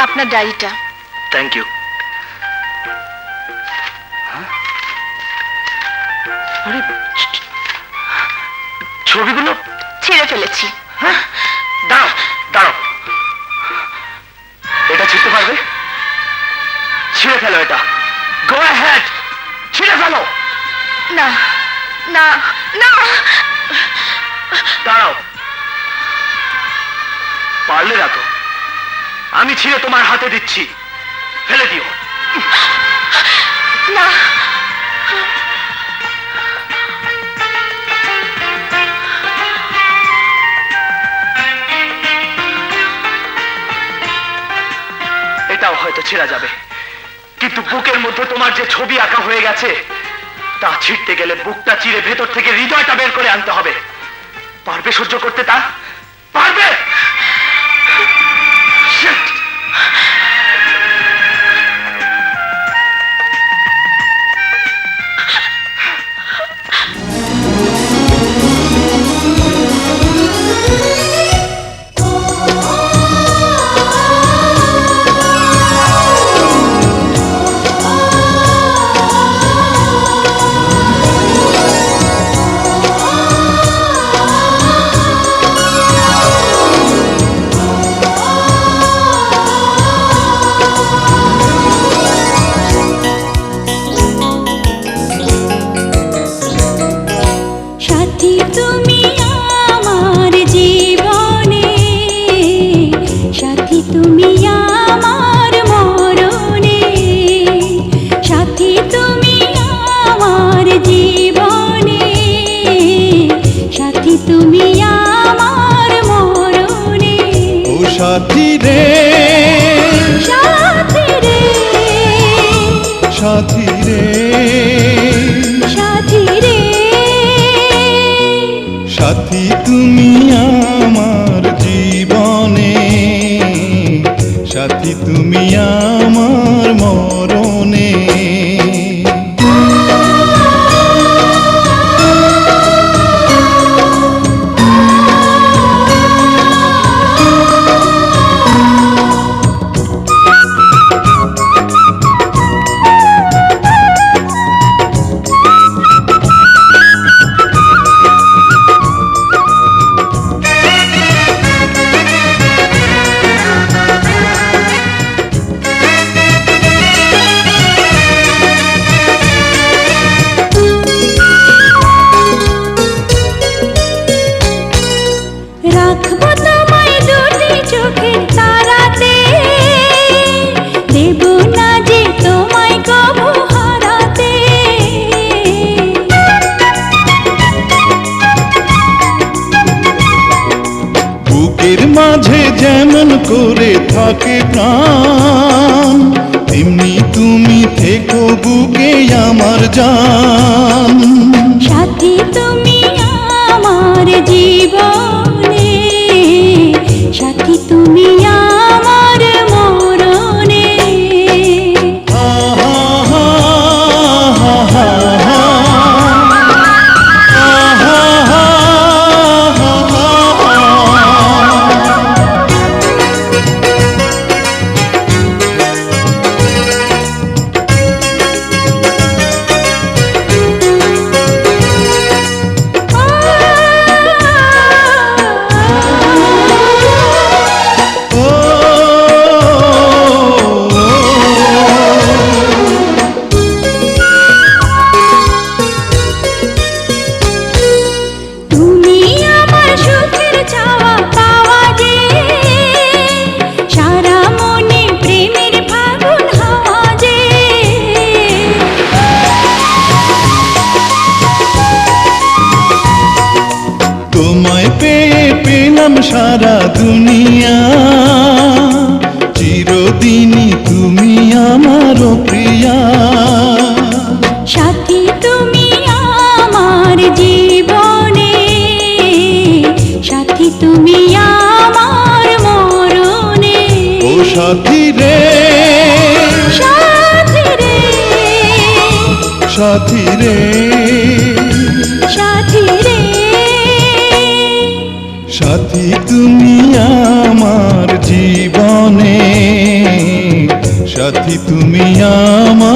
আপনার ডায়েরিটা। Thank you. আরে ছবিগুলো ছিঁড়ে ফেলেছি। হ্যাঁ, দাঁড়াও দাঁড়াও, এটা ছিঁড়তে পারবে? ছিঁড়ে ফেলো এটা। গো অ্যাহেড, ছিঁড়ে ফেলো। না না না, দাঁড়াও, পারলে না তো আমি ছিঁড়ে তোমার হাতে দিচ্ছি, ফেলে দিও। না। এটাও হয়তো ছিঁড়া যাবে, কিন্তু বুকের মধ্যে তোমার যে ছবি আঁকা হয়ে গেছে তা ছিঁড়তে গেলে বুকটা চিরে ভেতর থেকে হৃদয়টা বের করে আনতে হবে। পারবে সহ্য করতে তা? পারবে? Shit! সাথী রে, সাথী রে, সাথী রে, সাথী রে, সাথী তুমি আমার জীবনে, সাথী তুমি আমার মরণে। রাখবো তোমায় দুটি চোখের তারাতে, দেব না যে তোমায় কবু হারাতে। বুকের মাঝে যেমন করে থাকে প্রাণ, তেমনি তুমি থেকো বুকে আমার জান। সাথী তুমি আমার জীবনে, সাথী তুমি আমার মরণে। তোমায় পেয়ে পেলাম সারা দুনিয়া, চিরদিনই তুমি আমার প্রিয়া। সাথী তুমি আমার জীবনে, সাথী তুমি আমার মরণে। ও সাথী রে, সাথী রে, সাথী রে, সাথী রে, সাথী তুমি আমার জীবনে। সাথী তুমি আমার